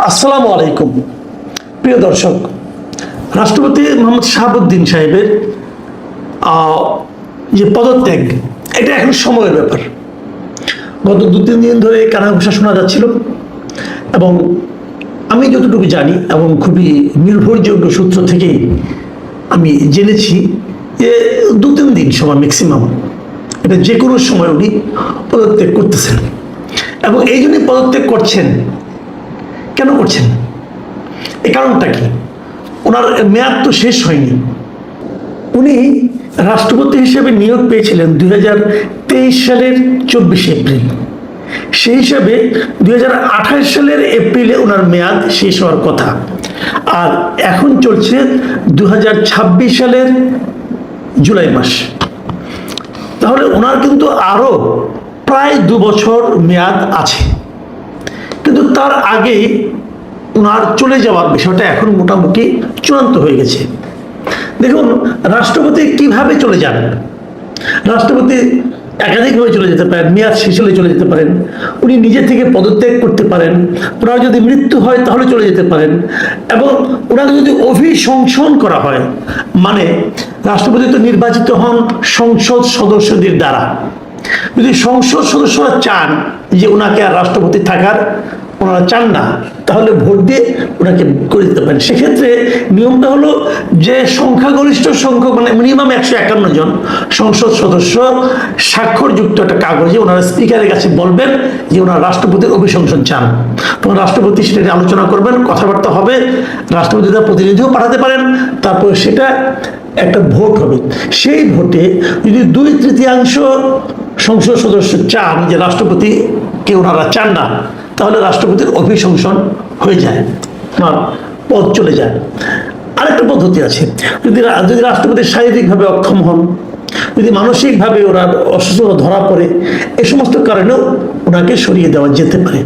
আসসালামু আলাইকুম প্রিয় দর্শক। রাষ্ট্রপতি মোহাম্মদ শাহাবুদ্দিন সাহেবের যে পদত্যাগ, এটা এখন সময়ের ব্যাপার। গত 2-3 দিন ধরে কানাঘুষা শোনা যাচ্ছিল এবং আমি যতটুকু জানি এবং খুবই নির্ভরযোগ্য সূত্র থেকেই আমি জেনেছি যে 2-3 দিন সময় ম্যাক্সিমাম, এটা যে কোনো সময় উনি পদত্যাগ করতেছেন। এবং এই জন্যই পদত্যাগ করছেন। কেন করছেন? এই কারণটা কি? ওনার মেয়াদ তো শেষ হয়নি। উনি রাষ্ট্রপতি হিসেবে নিয়োগ পেয়েছিলেন 2023 সালের 24 এপ্রিল। সেই হিসাবে 2028 সালের এপ্রিলে ওনার মেয়াদ শেষ হওয়ার কথা, আর এখন চলছে 2026 সালের জুলাই মাস। তাহলে ওনার কিন্তু আরো প্রায় 2 বছর মেয়াদ আছে। কিন্তু তার আগেই ওনার চলে যাওয়ার বিষয়টা এখন মোটামুটি চূড়ান্ত হয়ে গেছে। দেখুন, রাষ্ট্রপতি কিভাবে চলে যান? রাষ্ট্রপতি একাধিকভাবে চলে যেতে পারেন, মেয়াদ শেষ হলে চলে যেতে পারেন, উনি নিজে থেকে পদত্যাগ করতে পারেন, ওনার যদি মৃত্যু হয় তাহলে চলে যেতে পারেন, এবং ওনাকে যদি অভিশংসন করা হয়, মানে রাষ্ট্রপতি তো নির্বাচিত হন সংসদ সদস্যদের দ্বারা। যদি সংসদ সদস্যরা চান যে ওনাকে আর রাষ্ট্রপতি থাকার ওনারা চান না, তাহলে ভোট দিয়ে ওনাকে করে দিতে পারেন। সেক্ষেত্রে নিয়মটা হলো যে সংখ্যাগরিষ্ঠ সংখ্যক, মানে মিনিমাম 151 জন সংসদ সদস্য স্বাক্ষরযুক্ত একটা কাগজে ওনারা স্পিকারের কাছে বলবেন যে ওনারা রাষ্ট্রপতির অভিশংসন চান। তখন রাষ্ট্রপতি সেটা নিয়ে আলোচনা করবেন, কথাবার্তা হবে, রাষ্ট্রপতি তার প্রতিনিধিও পাঠাতে পারেন, তারপর সেটা একটা ভোট হবে। সেই ভোটে যদি 2/3 সংসদ সদস্য চান যে রাষ্ট্রপতিকে ওনারা চান না, তাহলে রাষ্ট্রপতির অভিশংসন হয়ে যায়, পদ চলে যায়। আরেকটা পদ্ধতি আছে, যদি রাষ্ট্রপতি শারীরিকভাবে অক্ষম হন, যদি মানসিকভাবে ওনার অসুস্থতা ধরা পড়ে, এই সমস্ত কারণেও ওনাকে সরিয়ে দেওয়া যেতে পারে।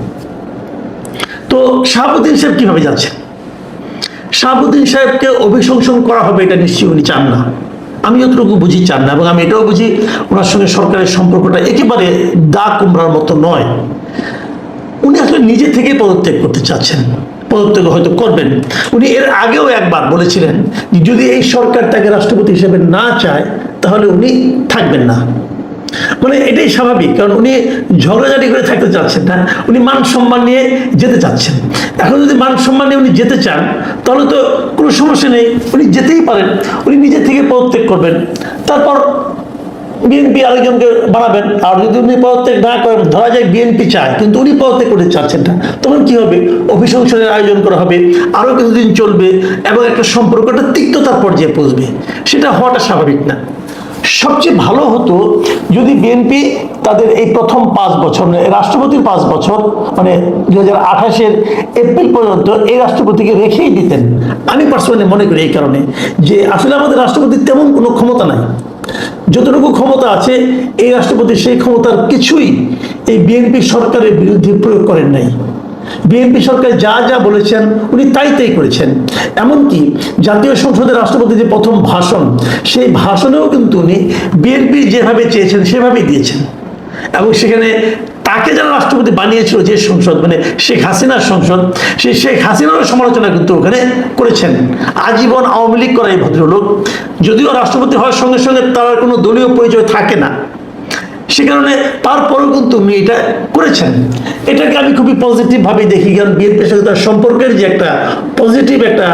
তো শাহাবুদ্দিন সাহেব কিভাবে যাচ্ছেন? শাহাবুদ্দিন সাহেবকে অভিশংসন করা হবে এটা নিশ্চয়ই উনি চান না, আমি যতটুকু বুঝি চান না। এবং আমি এটাও বুঝি ওনার সঙ্গে সরকারের সম্পর্কটা একেবারে দা কুমড়ার মতো নয়। উনি আসলে নিজে থেকেই পদত্যাগ করতে চাচ্ছেন, পদত্যাগ হয়তো করবেন। উনি এর আগেও একবার বলেছিলেন যদি এই সরকার তাকে রাষ্ট্রপতি হিসেবে না চায় তাহলে উনি থাকবেন না। মানে এটাই স্বাভাবিক, কারণ উনি ঝগড়াঝাটি করে থাকতে চাচ্ছেন না, উনি মান সম্মান নিয়ে যেতে চাচ্ছেন। এখন যদি মান সম্মান নিয়ে উনি যেতে চান তাহলে তো কোনো সমস্যা নেই, উনি যেতেই পারেন, উনি নিজে থেকে পদত্যাগ করবেন, তারপর বিএনপি আরেকজনকে বানাবেন। আর যদি উনি পদত্যাগ না করেন, ধরা যায় বিএনপি চায় কিন্তু উনি পদত্যাগ করতে চাচ্ছেন না, তখন কি হবে? অভিশংসনের আয়োজন করা হবে, আরো কিছুদিন চলবে এবং একটা সম্পর্কটা তিক্ততার পর্যায়ে পৌঁছবে। সেটা হওয়াটা স্বাভাবিক না। সবচেয়ে ভালো হতো যদি বিএনপি তাদের এই প্রথম 5 বছর, রাষ্ট্রপতির 5 বছর, মানে 2028 এপ্রিল পর্যন্ত এই রাষ্ট্রপতিকে রেখেই দিতেন। আমি পার্সোনালি মনে করি এই কারণে যে আসলে আমাদের রাষ্ট্রপতির তেমন কোনো ক্ষমতা নাই। যতটুকু ক্ষমতা আছে এই রাষ্ট্রপতি সেই ক্ষমতার কিছুই এই বিএনপি সরকারের বিরুদ্ধে প্রয়োগ করেন নাই। বিএনপি সরকার যা যা বলেছেন উনি তাই করেছেন। এমনকি জাতীয় সংসদের রাষ্ট্রপতি যে প্রথম ভাষণ, সেই ভাষণেও কিন্তু উনি বিএনপি যেভাবে চেয়েছেন সেভাবেই দিয়েছেন। এবং সেখানে তাকে যারা রাষ্ট্রপতি বানিয়েছিল যে সংসদ, মানে শেখ হাসিনার সংসদ, সেই শেখ হাসিনারও সমালোচনা কিন্তু ওখানে করেছেন। আজীবন আওয়ামী লীগ করা এই ভদ্রলোক, যদিও রাষ্ট্রপতি হওয়ার সঙ্গে সঙ্গে তার কোনো দলীয় পরিচয় থাকে না, সে কারণে তারপরেও কিন্তু উনি এটা করেছেন। এটাকে আমি খুবই পজিটিভ ভাবে দেখি, কারণ বিএনপির সাথে তার সম্পর্কের যে একটা পজিটিভ একটা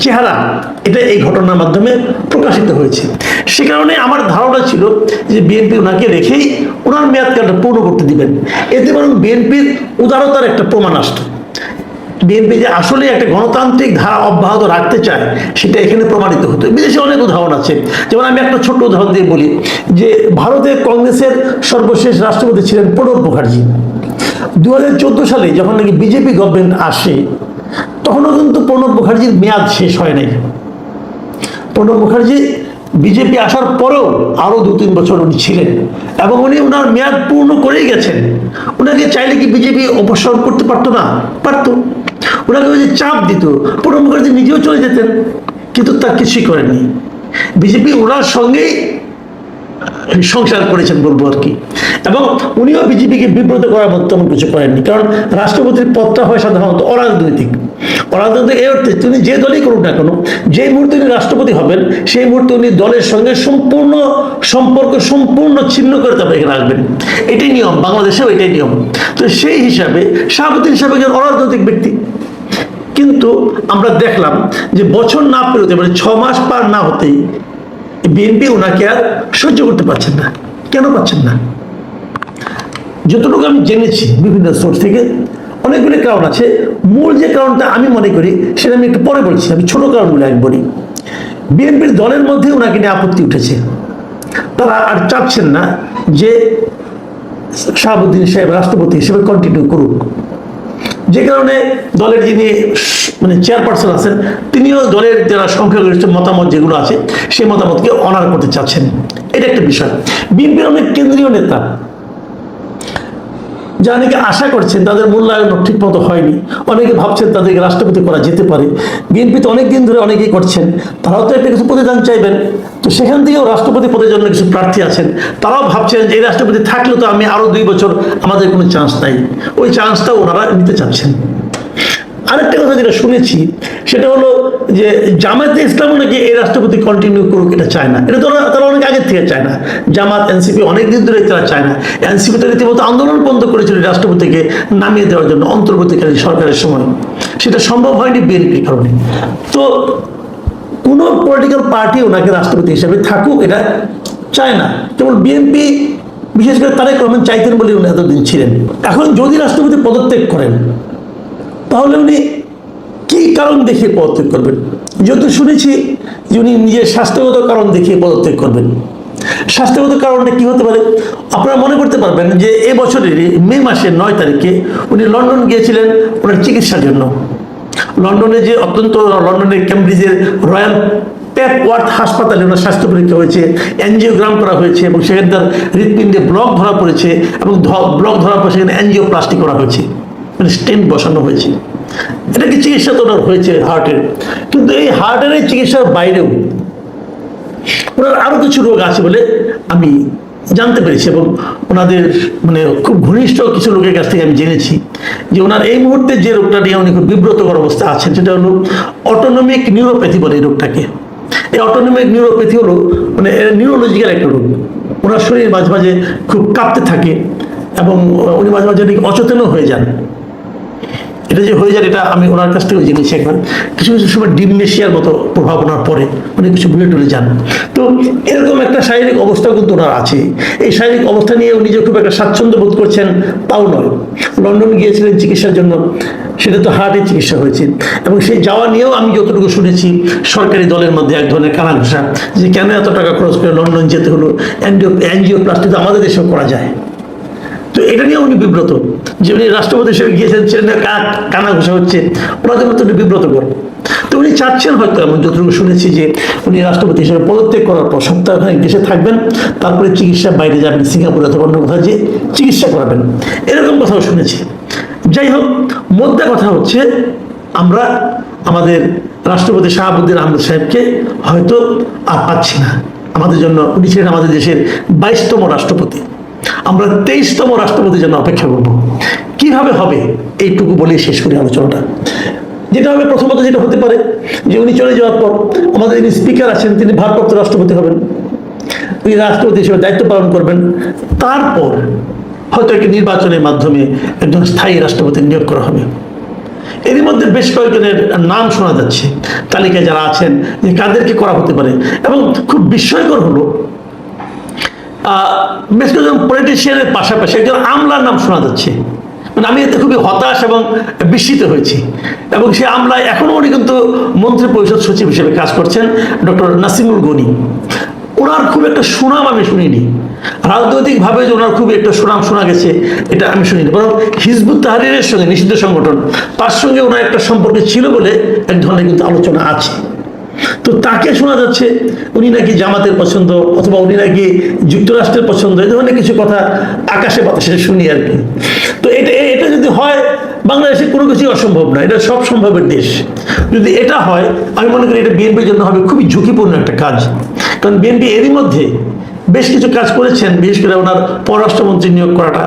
চেহারা, এটা এই ঘটনার মাধ্যমে প্রকাশিত হয়েছে। সে কারণে আমার ধারণা ছিল যে বিএনপি ওনাকে রেখেই ওনার মেয়াদকালটা পূর্ণ করতে দিবেন। এতে বরং বিএনপির উদারতার একটা প্রমাণ আসত। বিএনপি যে আসলে একটা গণতান্ত্রিক ধারা অব্যাহত রাখতে চায় সেটা এখানে প্রমাণিত হতো। বিদেশে অনেক উদাহরণ আছে, যেমন আমি একটা ছোট্ট উদাহরণ দিয়ে বলি যে ভারতের কংগ্রেসের সর্বশেষ রাষ্ট্রপতি ছিলেন প্রণব মুখার্জি। 2014 সালে যখন নাকি বিজেপি গভর্নমেন্ট আসে, তখনও কিন্তু প্রণব মুখার্জির মেয়াদ শেষ হয় নাই। প্রণব মুখার্জি বিজেপি আসার পরেও আরো 2-3 বছর উনি ছিলেন এবং উনি ওনার মেয়াদ পূর্ণ করেই গেছেন। ওনাকে চাইলে কি বিজেপি অপসারণ করতে পারতো না? পারতো। ওনাকে ওই যে চাপ দিত, প্রণব মুখার্জি নিজেও চলে যেতেন, কিন্তু তা কিছুই করেননি। বিজেপি ওনার সঙ্গেই সংসার করেছেন বলবো আর কি। এবং উনিও বিজেপিকে বিব্রত করার মতো তেমন কিছু করেননি, কারণ রাষ্ট্রপতির পদটা হয় সাধারণত অরাজনৈতিক। অরাজনৈতিক এই অর্থে তিনি যে দলই করুন না কেন, যে মুহূর্তে উনি রাষ্ট্রপতি হবেন সেই মুহূর্তে উনি দলের সঙ্গে সম্পূর্ণ সম্পর্ক ছিন্ন করে তারপরে এখানে আসবেন। এটাই নিয়ম, বাংলাদেশেও এটাই নিয়ম। তো সেই হিসাবে শাহাবুদ্দিন সাহেব একজন অরাজনৈতিক ব্যক্তি। কিন্তু আমরা দেখলাম যে বছর না পেরোতে, মানে 6 মাস পার না হতেই বিএনপি ওনাকে আর সহ্য করতে পারছেন না। কেন পাচ্ছেন না? যতটুকু আমি জেনেছি বিভিন্ন সোর্স থেকে, অনেকগুলি কারণ আছে। মূল যে কারণটা আমি মনে করি সেটা আমি একটু পরে বলছি, আমি ছোট কারণগুলো আগে বলি। বিএনপির দলের মধ্যে ওনাকে নিয়ে আপত্তি উঠেছে। তারা আর চাচ্ছেন না যে শাহাবুদ্দিন সাহেব রাষ্ট্রপতি হিসেবে কন্টিনিউ করুক, যে কারণে দলের যিনি মানে চেয়ারপারসন আছেন তিনিও দলের যারা সংখ্যাগরিষ্ঠ মতামত যেগুলো আছে সেই মতামতকে অনার করতে চাচ্ছেন। এটা একটা বিষয়। বিএনপির অনেক কেন্দ্রীয় নেতা যা অনেকে আশা করছেন, তাদের মূল্যায়ন ঠিক মতো হয়নি। অনেকে ভাবছেন তাদেরকে রাষ্ট্রপতি করা যেতে পারে। বিএনপি তো অনেকদিন ধরে অনেকেই করছেন, তারাও তো একটা কিছু প্রতিদান চাইবেন। তো সেখান থেকেও রাষ্ট্রপতি পদের জন্য কিছু প্রার্থী আছেন, তারাও ভাবছেন যে এই রাষ্ট্রপতি থাকলেও তো আমি আরো 2 বছর, আমাদের কোনো চান্স নাই। ওই চান্সটাও ওনারা নিতে চাচ্ছেন। আরেকটা কথা যেটা শুনেছি সেটা হলো যে জামায়াতে ইসলামও নাকি এই রাষ্ট্রপতি কন্টিনিউ করুক, এটা চায় না। এটা তো তারা অনেক আগের থেকে চায় না। জামাত, এনসিপি অনেকদিন ধরে তারা চায় না। এনসিপি তো রীতিমতো আন্দোলন বন্ধ করেছিল রাষ্ট্রপতিকে নামিয়ে দেওয়ার জন্য অন্তর্বর্তীকালীন সরকারের সময়। সেটা সম্ভব হয়নি বিএনপির কারণে। তো কোনো পলিটিক্যাল পার্টি ওনাকে রাষ্ট্রপতি হিসেবে থাকুক এটা চায় না। কেবল বিএনপি, বিশেষ করে তারেক রহমান চাইতেন বলে উনি এতদিন ছিলেন। এখন যদি রাষ্ট্রপতি পদত্যাগ করেন তাহলে উনি কি কারণ দেখিয়ে পদত্যাগ করবেন? যত শুনেছি যে উনি নিজের স্বাস্থ্যগত কারণ দেখিয়ে পদত্যাগ করবেন। স্বাস্থ্যগত কারণটা কি হতে পারে? আপনারা মনে করতে পারবেন যে এবছরের মে মাসের 9 তারিখে উনি লন্ডন গিয়েছিলেন ওনার চিকিৎসার জন্য। লন্ডনে যে লন্ডনের কেমব্রিজের রয়্যাল পেপওয়ার্থ হাসপাতালে ওনার স্বাস্থ্য পরীক্ষা হয়েছে, এনজিওগ্রাম করা হয়েছে এবং সেখানকার হৃৎপিণ্ডে ব্লক ধরা পড়েছে এবং ব্লক ধরার পর সেখানে এনজিওপ্লাস্টি করা হয়েছে, মানে স্টেন্ট বসানো হয়েছে। এটা কি চিকিৎসা তো ওনার হয়েছে হার্টের। কিন্তু এই হার্টের চিকিৎসার বাইরেও ওনার আরো কিছু রোগ আছে বলে আমি জানতে পেরেছি এবং ওনাদের মানে খুব ঘনিষ্ঠ কিছু লোকের কাছ থেকে আমি জেনেছি যে ওনার এই মুহূর্তে যে রোগটা নিয়ে উনি খুব বিব্রতকর অবস্থা আছেন সেটা হলো অটোনমিক নিউরোপ্যাথি বলে এই রোগটাকে। এই অটোনমিক নিউরোপ্যাথি হলো মানে নিউরোলজিক্যাল একটা রোগ। ওনার শরীর মাঝে মাঝে খুব কাঁপতে থাকে এবং উনি মাঝে মাঝে অচেতনও হয়ে যান। এটা যে হয়ে যায় এটা আমি ওনার কাছ থেকে জেনেছি একবার। কিছু কিছু সময় ডিমনেশিয়ার মতো প্রভাব ওনার পড়ে, অনেক কিছু ভুলে টুলে যান। তো এরকম একটা শারীরিক অবস্থা কিন্তু ওনার আছে। এই শারীরিক অবস্থা নিয়ে উনি যে খুব একটা স্বাচ্ছন্দ্য বোধ করছেন তাও নয়। লন্ডন গিয়েছিলেন চিকিৎসার জন্য, সেটা তো হার্টের চিকিৎসা হয়েছে এবং সেই যাওয়া নিয়েও আমি যতটুকু শুনেছি সরকারি দলের মধ্যে এক ধরনের কানাঘুষা যে কেন এত টাকা খরচ করে লন্ডন যেতে হলো, এনজিওপ্লাস্টি তো আমাদের দেশেও করা যায়। তো এটা নিয়ে উনি বিব্রত যে উনি রাষ্ট্রপতি হিসেবে গিয়েছেন, সেটা কানা ঘোষা হচ্ছে ওনাদের মতো উনি বিব্রতকর। তো উনি চাচ্ছেন হয়তো, আমি যতটুকু শুনেছি যে উনি রাষ্ট্রপতি হিসেবে পদত্যাগ করার পর সপ্তাহখানেক দেশে থাকবেন, তারপরে চিকিৎসা বাইরে যাবেন, সিঙ্গাপুরে অথবা অন্য কোথাও যে চিকিৎসা করাবেন, এরকম কথাও শুনেছি। যাই হোক, মোদ্দা কথা হচ্ছে আমরা আমাদের রাষ্ট্রপতি শাহাবুদ্দিন আহমেদ সাহেবকে হয়তো আর পাচ্ছি না। আমাদের জন্য উনি ছিলেন আমাদের দেশের 22তম রাষ্ট্রপতি। আমরা 23তম রাষ্ট্রপতির জন্য অপেক্ষা করব। কিভাবে হবে এইটুকু বলে শেষ করি আলোচনাটা। যেটা হবে, প্রথমত যেটা হতে পারে যে উনি চলে যাওয়ার পর আমাদের যিনি স্পিকার আছেন তিনি ভারপ্রাপ্ত রাষ্ট্রপতি হবেন, উনি রাষ্ট্রপতি হিসেবে দায়িত্ব পালন করবেন। তারপর হয়তো একটি নির্বাচনের মাধ্যমে একজন স্থায়ী রাষ্ট্রপতি নিয়োগ করা হবে। এরই মধ্যে বেশ কয়েকজনের নাম শোনা যাচ্ছে তালিকায় যারা আছেন যে কাদেরকে করা হতে পারে। এবং খুব বিস্ময়কর হলো বেশ কয়েকজন পলিটিশিয়ানের পাশাপাশি একজন আমলার নাম শোনা যাচ্ছে। মানে আমি এতে খুবই হতাশ এবং বিস্মিত হয়েছি। এবং সে আমলায় এখনও উনি কিন্তু মন্ত্রী পরিষদ সচিব হিসেবে কাজ করছেন, ডক্টর নাসিমুল গনি। ওনার খুব একটা সুনাম আমি শুনিনি, রাজনৈতিকভাবে যে ওনার খুব একটা সুনাম শোনা গেছে এটা আমি শুনিনি। বরং হিজবুত তাহরিরের সঙ্গে, নিষিদ্ধ সংগঠন, তার সঙ্গে ওনার একটা সম্পর্ক ছিল বলে এক ধরনের কিন্তু আলোচনা আছে। তো তাকে শোনা যাচ্ছে উনি নাকি জামাতের পছন্দ অথবা উনি নাকি যুক্তরাষ্ট্রের পছন্দ, এই ধরনের কিছু কথা আকাশে বাতাসে শুনি আর কি। তো এটা যদি হয়, বাংলাদেশে কোনো কিছুই অসম্ভব না, এটা সব সম্ভবের দেশ। যদি এটা হয় আমি মনে করি এটা বিএনপির জন্য হবে খুবই ঝুঁকিপূর্ণ একটা কাজ। কারণ বিএনপি এরই মধ্যে বেশ কিছু কাজ করেছেন, বিশেষ করে ওনার পররাষ্ট্রমন্ত্রী নিয়োগ করাটা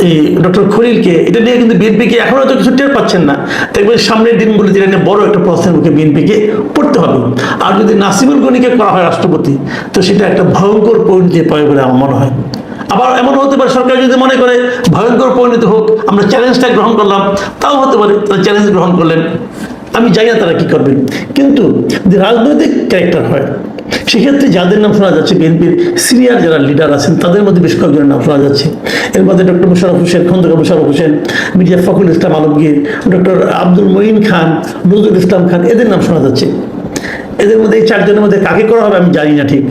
এই ডক্টর খলিলকে, এটা নিয়ে কিন্তু বিএনপিকে এখন হয়তো কিছু টের পাচ্ছেন না, দেখবেন সামনের দিনগুলিতে এটা নিয়ে বড় একটা প্রশ্নের মুখে বিএনপিকে পড়তে হবে। আর যদি নাসিমুল গনিকে করা হয় রাষ্ট্রপতি, তো সেটা একটা ভয়ঙ্কর পরিণতি পাবে বলে আমার মনে হয়। আবার এমন হতে পারে সরকার যদি মনে করে ভয়ঙ্কর পরিণতি হোক, আমরা চ্যালেঞ্জটা গ্রহণ করলাম, তাও হতে পারে তারা চ্যালেঞ্জ গ্রহণ করলেন, আমি জানি না তারা কি করবেন। কিন্তু যদি রাজনৈতিক ক্যারেক্টার হয়, সেক্ষেত্রে যাদের নাম শোনা যাচ্ছে বিএনপির সিনিয়র যারা লিডার আছেন তাদের মধ্যে বেশ কয়েকজনের নাম শোনা যাচ্ছে। এর মধ্যে ডক্টর মোশাররফ হোসেন, খন্দকার মোশাররফ হোসেন, মির্জা ফখরুল ইসলাম আলমগীর, ডক্টর আব্দুল মঈন খান, নজরুল ইসলাম খান, এদের নাম শোনা যাচ্ছে। এদের মধ্যে এই চারজনের মধ্যে কাকে করা হবে আমি জানি না ঠিক,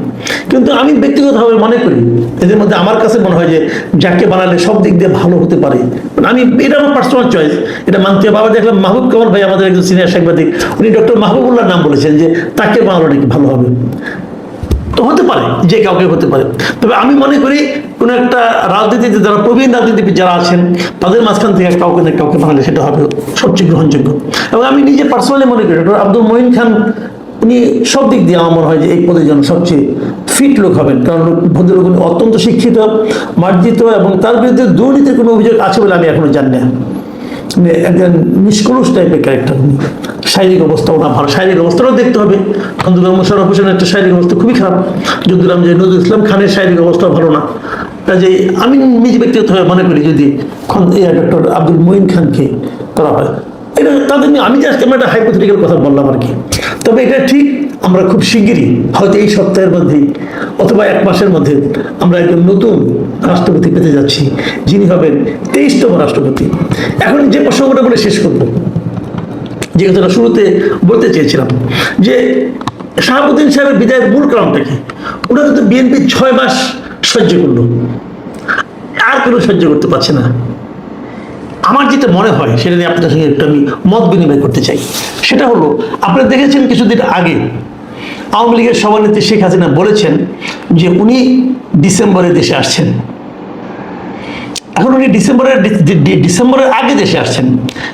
কিন্তু আমি ব্যক্তিগতভাবে মনে করি এদের মধ্যে আমার কাছে মনে হয় যে যাকে বানালে সব দিক দিয়ে ভালো হতে পারে। আমি, এটা আমার পার্সোনাল চয়েস, এটা মানতে হবে। আবার দেখলাম মাহবুব কামাল ভাই, আমাদের একজন সিনিয়র সাংবাদিক, উনি ডক্টর মাহবুবুল্লাহর নাম বলেছেন যে তাকে বানালো নাকি ভালো হবে। তো হতে পারে, যে কাউকে হতে পারে। তবে আমি মনে করি কোনো একটা রাজনীতিতে যারা প্রবীণ রাজনীতিবিদ যারা আছেন তাদের মাঝখান থেকে কাউকে না কাউকে বানালে সেটা হবে সবচেয়ে গ্রহণযোগ্য। এবং আমি নিজে পার্সোনালি মনে করি ডক্টর আব্দুল মঈন খান, উনি সব দিক দিয়ে আমার মনে হয় যে এই পদের জন্য সবচেয়ে ফিট লোক হবেন, কারণ ভদ্রলোক উনি অত্যন্ত শিক্ষিত, মার্জিত, এবং তার বিরুদ্ধে দুর্নীতির কোনো অভিযোগ আছে বলে আমি এখনো জানি না। একজন নিষ্কলুষ টাইপের ক্যারেক্টার। শারীরিক অবস্থা ওনার ভালো, শারীরিক অবস্থাটাও দেখতে হবে। খন্দকার মোশাররফ হোসেনের একটা শারীরিক অবস্থা খুবই খারাপ, যদিরাম যে নজরুল ইসলাম খানের শারীরিক অবস্থা ভালো না। কাজে আমি নিজে ব্যক্তিগতভাবে মনে করি যদি ডক্টর আব্দুল মঈন খানকে করা হয়, এটা তাদের নিয়ে আমি জাস্ট আমরা একটা হাইপোথেটিক্যাল কথা বললাম আর কি। তবে এটা ঠিক আমরা খুব শিগগিরই হয়তো এই সপ্তাহের মধ্যেই অথবা 1 মাসের মধ্যে আমরা একজন নতুন রাষ্ট্রপতি পেতে যাচ্ছি, যিনি হবেন 23তম রাষ্ট্রপতি। এখন যে প্রসঙ্গটা বলে শেষ করব, যে কথাটা শুরুতে বলতে চেয়েছিলাম, যে শাহাবুদ্দিন সাহেবের বিদায়ের মূল কারণটা কি? ওরা কিন্তু বিএনপি 6 মাস সহ্য করলো, আর কোনো সহ্য করতে পারছে না। আমার যেটা মনে হয় সেটা নিয়ে আপনাদের সঙ্গে একটু আমি মত বিনিময় করতে চাই। সেটা হলো, আপনারা দেখেছেন কিছুদিন আগে আওয়ামী লীগের সভানেত্রী শেখ হাসিনা বলেছেন যে উনি ডিসেম্বরে দেশে আসছেন। এখন উনি ডিসেম্বরের আগে দেশে আসছেন,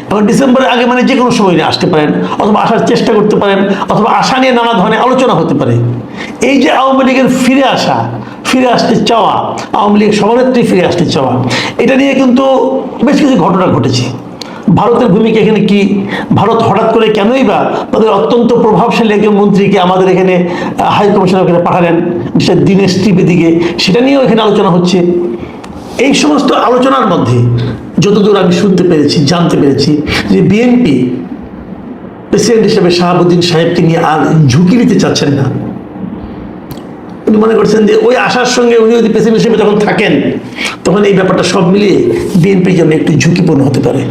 এবং ডিসেম্বরের আগে মানে যে কোনো সময় আসতে পারেন, অথবা আসার চেষ্টা করতে পারেন, অথবা আশা নিয়ে নানা ধরনের আলোচনা হতে পারে। এই যে আওয়ামী লীগের ফিরে আসা, ফিরে আসতে চাওয়া, আওয়ামী লীগের সভানেত্রী ফিরে আসতে চাওয়া, এটা নিয়ে কিন্তু বেশ কিছু ঘটনা ঘটেছে। ভারতের ভূমিকা এখানে কি? ভারত হঠাৎ করে কেনই বা তাদের অত্যন্ত প্রভাবশালী একজন মন্ত্রীকে আমাদের এখানে হাই কমিশনার ওখানে পাঠালেন, দীনেশ ত্রিবেদীকে, সেটা নিয়েও এখানে আলোচনা হচ্ছে। এই সমস্ত আলোচনার মধ্যে যতদূর আমি শুনতে পেরেছি, জানতে পেরেছি, যে বিএনপি প্রেসিডেন্ট হিসেবে শাহাবুদ্দিন সাহেবকে নিয়ে আর ঝুঁকি নিতে চাচ্ছেন না। উনি মনে করছেন যে ওই আশার সঙ্গে উনি যদি প্রেসিডেন্ট হিসেবে যখন থাকেন, তখন এই ব্যাপারটা সব মিলিয়ে বিএনপির জন্য একটু ঝুঁকিপূর্ণ হতে পারে।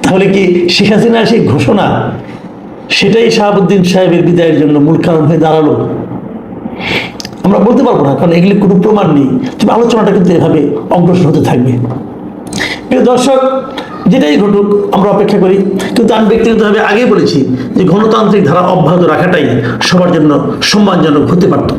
তাহলে কি শেখ হাসিনার সেই ঘোষণা, সেটাই শাহাবুদ্দিন সাহেবের বিদায়ের জন্য মূল কারণ হয়ে দাঁড়ালো? আমরা বলতে পারবো না, কারণ এগুলি কোনো প্রমাণ নেই। তবে আলোচনাটা কিন্তু এভাবে অগ্রসর হতে থাকবে। প্রিয় দর্শক, যেটাই ঘটুক আমরা অপেক্ষা করি, কিন্তু আমি ব্যক্তিগতভাবে আগেই বলেছি যে গণতান্ত্রিক ধারা অব্যাহত রাখাটাই সবার জন্য সম্মানজনক হতে পারত।